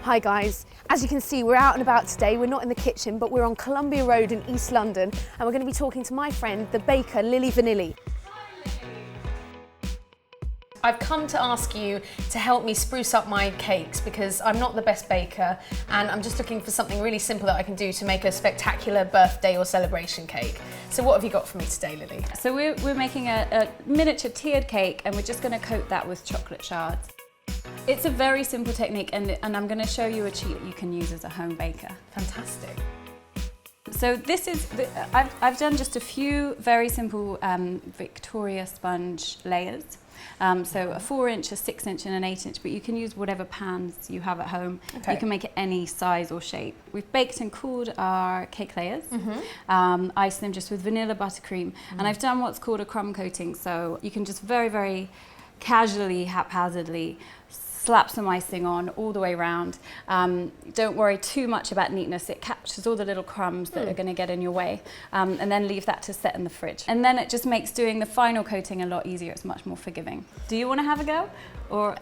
Hi guys, as you can see we're out and about today. We're not in the kitchen but we're on Columbia Road in East London and we're going to be talking to my friend the baker Lily Vanilli. I've come to ask you to help me spruce up my cakes because I'm not the best baker and I'm just looking for something really simple that I can do to make a spectacular birthday or celebration cake. So what have you got for me today, Lily? So we're making a miniature tiered cake and we're just going to coat that with chocolate shards. It's a very simple technique and I'm going to show you a cheat that you can use as a home baker. Fantastic. So this is, I've done just a few very simple Victoria sponge layers. So a 4-inch, a 6-inch and an 8-inch, but you can use whatever pans you have at home. Okay. You can make it any size or shape. We've baked and cooled our cake layers, iced them just with vanilla buttercream, and I've done what's called a crumb coating, so you can just very, very casually, haphazardly slap some icing on all the way around. Don't worry too much about neatness. It captures all the little crumbs that are going to get in your way, and then leave that to set in the fridge. And then it just makes doing the final coating a lot easier. It's much more forgiving. Do you want to have a go? Or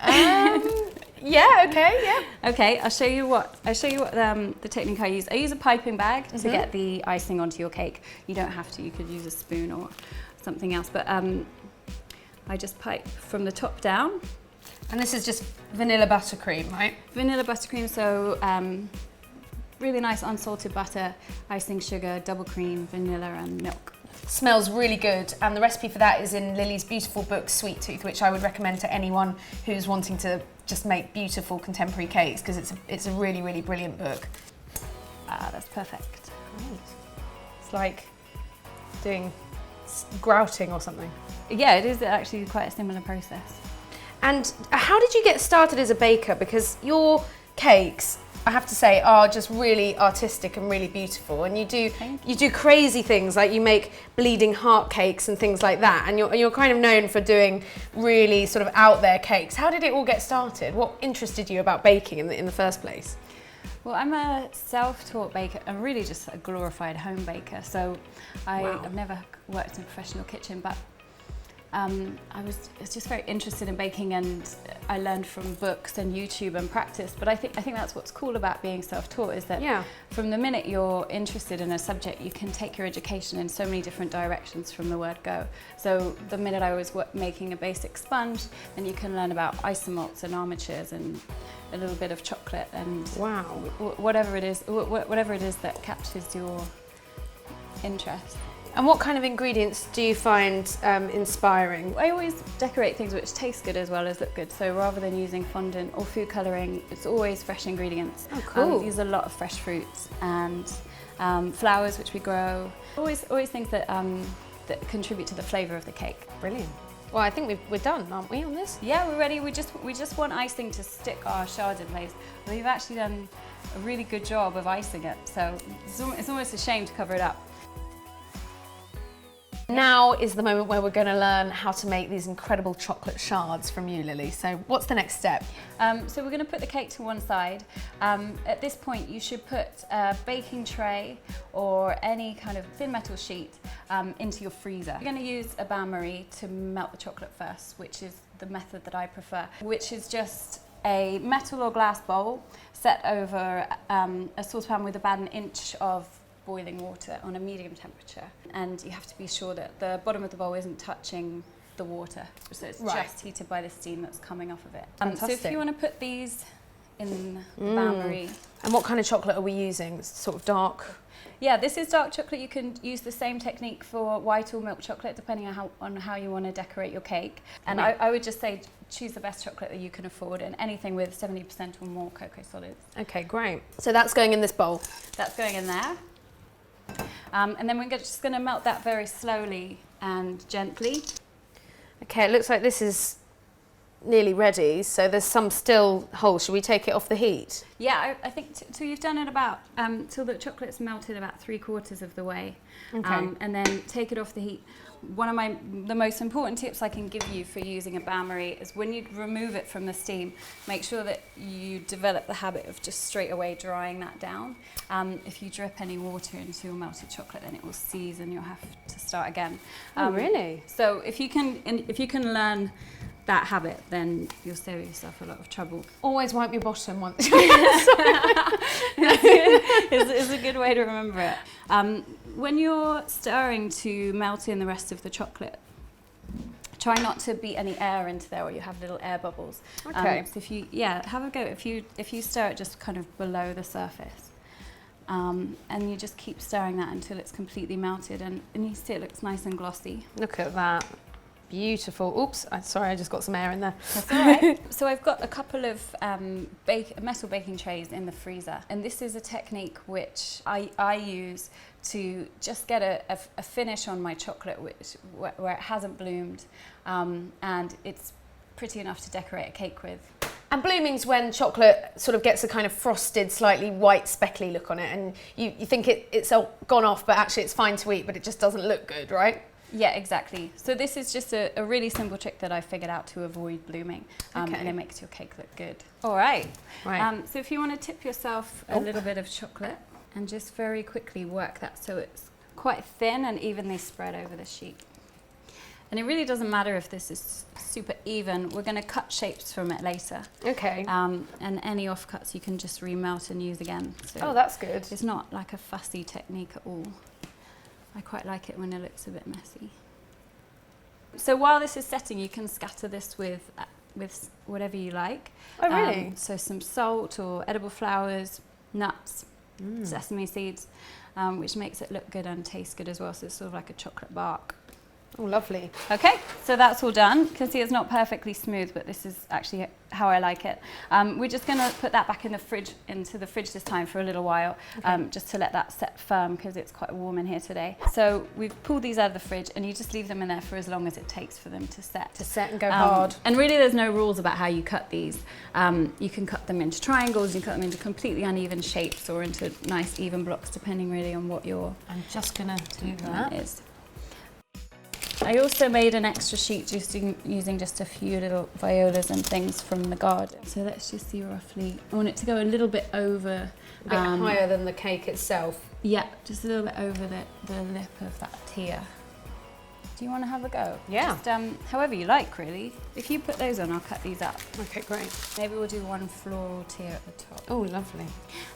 yeah, okay, yeah. Okay, I'll show you what the technique I use. I use a piping bag to get the icing onto your cake. You don't have to. You could use a spoon or something else, but I just pipe from the top down. And this is just vanilla buttercream, right? Vanilla buttercream, so really nice unsalted butter, icing sugar, double cream, vanilla and milk. Smells really good, and the recipe for that is in Lily's beautiful book, Sweet Tooth, which I would recommend to anyone who's wanting to just make beautiful contemporary cakes, because it's a really, really brilliant book. Ah, that's perfect. Great. It's like doing grouting or something. Yeah, it is actually quite a similar process. And how did you get started as a baker? Because your cakes, I have to say, are just really artistic and really beautiful. And you do crazy things, like you make bleeding heart cakes and things like that. And you're kind of known for doing really sort of out there cakes. How did it all get started? What interested you about baking in the first place? Well, I'm a self-taught baker. I'm really just a glorified home baker. So I've never worked in a professional kitchen, but I was just very interested in baking, and I learned from books and YouTube and practice. But I think that's what's cool about being self-taught, is that from the minute you're interested in a subject, you can take your education in so many different directions from the word go. So the minute I was making a basic sponge, then you can learn about isomalts and armatures and a little bit of chocolate and whatever it is that captures your interest. And what kind of ingredients do you find inspiring? I always decorate things which taste good as well as look good. So rather than using fondant or food colouring, it's always fresh ingredients. Oh, cool. We use a lot of fresh fruits and flowers which we grow. Always things that contribute to the flavour of the cake. Brilliant. Well, I think we're done, aren't we, on this? Yeah, we're ready. We just want icing to stick our shards in place. We've actually done a really good job of icing it, so it's almost a shame to cover it up. Now is the moment where we're going to learn how to make these incredible chocolate shards from you, Lily. So what's the next step? So we're going to put the cake to one side. At this point, you should put a baking tray or any kind of thin metal sheet into your freezer. You're going to use a bain-marie to melt the chocolate first, which is the method that I prefer, which is just a metal or glass bowl set over a saucepan with about 1 inch of boiling water on a medium temperature, and you have to be sure that the bottom of the bowl isn't touching the water, so it's just heated by the steam that's coming off of it. So if you want to put these in the bain-marie. And what kind of chocolate are we using? It's sort of dark? Yeah, this is dark chocolate. You can use the same technique for white or milk chocolate, depending on how you want to decorate your cake. And I would just say choose the best chocolate that you can afford, and anything with 70% or more cocoa solids. Okay, great. So that's going in this bowl? That's going in there. And then we're just going to melt that very slowly and gently. Okay, it looks like this is nearly ready, so there's some still whole. Should we take it off the heat? Yeah, I think so. You've done it about till the chocolate's melted about 3/4 of the way, and then take it off the heat. One of the most important tips I can give you for using a bain-marie is when you remove it from the steam, make sure that you develop the habit of just straight away drying that down. If you drip any water into your melted chocolate, then it will seize and you'll have to start again. Oh, really? So if you can learn that habit, then you'll save yourself a lot of trouble. Always wipe your bottom once. It's a good way to remember it. When you're stirring to melt in the rest of the chocolate, try not to beat any air into there, or you have little air bubbles. Okay. So if you, have a go. If you stir it just kind of below the surface, and you just keep stirring that until it's completely melted, and you see it looks nice and glossy. Look at that. Beautiful. Oops, sorry, I just got some air in there. That's all right. So I've got a couple of metal baking trays in the freezer, and this is a technique which I use to just get a finish on my chocolate where it hasn't bloomed, and it's pretty enough to decorate a cake with. And blooming's when chocolate sort of gets a kind of frosted, slightly white, speckly look on it, and you think it's all gone off, but actually it's fine to eat, but it just doesn't look good, right? Yeah, exactly. So this is just a really simple trick that I figured out to avoid blooming, and it makes your cake look good. All right. So if you want to tip yourself a little bit of chocolate and just very quickly work that so it's quite thin and evenly spread over the sheet. And it really doesn't matter if this is super even. We're going to cut shapes from it later. Okay. And any offcuts you can just remelt and use again. So that's good. It's not like a fussy technique at all. I quite like it when it looks a bit messy. So while this is setting, you can scatter this with whatever you like. Oh, really? So some salt or edible flowers, nuts, sesame seeds, which makes it look good and taste good as well. So it's sort of like a chocolate bark. Oh, lovely. Okay, so that's all done. You can see it's not perfectly smooth, but this is actually how I like it. We're just going to put that back into the fridge this time for a little while, just to let that set firm because it's quite warm in here today. So we've pulled these out of the fridge, and you just leave them in there for as long as it takes for them to set. To set and go hard. And really there's no rules about how you cut these. You can cut them into triangles, you can cut them into completely uneven shapes or into nice even blocks, depending really on what your I'm just going to do that. is. I also made an extra sheet just using just a few little violas and things from the garden. So let's just see roughly. I want it to go a little bit over. A bit higher than the cake itself. Yeah, just a little bit over the lip of that tier. Do you want to have a go? Yeah. Just however you like, really. If you put those on, I'll cut these up. Okay, great. Maybe we'll do one floral tier at the top. Oh, lovely.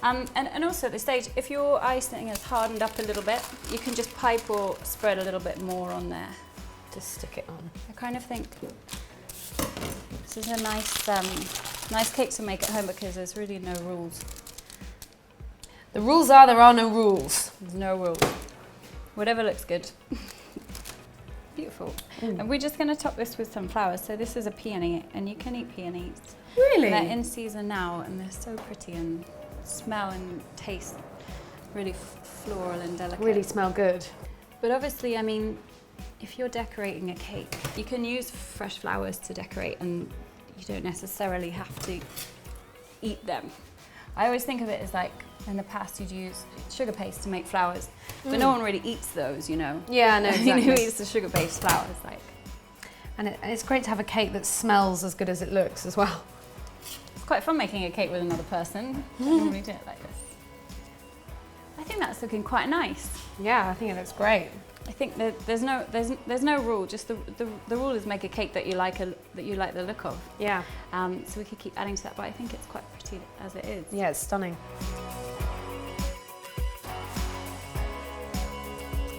And also at this stage, if your icing has hardened up a little bit, you can just pipe or spread a little bit more on there. Just stick it on. I kind of think this is a nice cake to make at home because there's really no rules. The rules are there are no rules. There's no rules. Whatever looks good. Beautiful. And we're just going to top this with some flowers. So this is a peony, and you can eat peonies. Really? They're in season now, and they're so pretty and smell and taste really floral and delicate. Really smell good. But obviously, I mean, if you're decorating a cake, you can use fresh flowers to decorate, and you don't necessarily have to eat them. I always think of it as like, in the past you'd use sugar paste to make flowers, but no one really eats those, you know. Yeah, no, exactly. Who eats the sugar-based flowers? Like, and it's great to have a cake that smells as good as it looks as well. it's quite fun making a cake with another person. I don't normally do it like this. I think that's looking quite nice. Yeah, I think it looks great. I think that there's no rule. Just the rule is make a cake that you like the look of. Yeah. So we could keep adding to that, but I think it's quite pretty as it is. Yeah, it's stunning.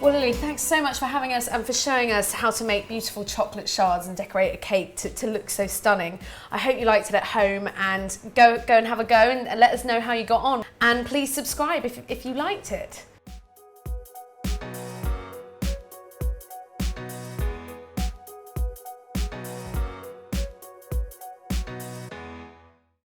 Well, Lily, thanks so much for having us and for showing us how to make beautiful chocolate shards and decorate a cake to look so stunning. I hope you liked it at home, and go and have a go and let us know how you got on. And please subscribe if you liked it.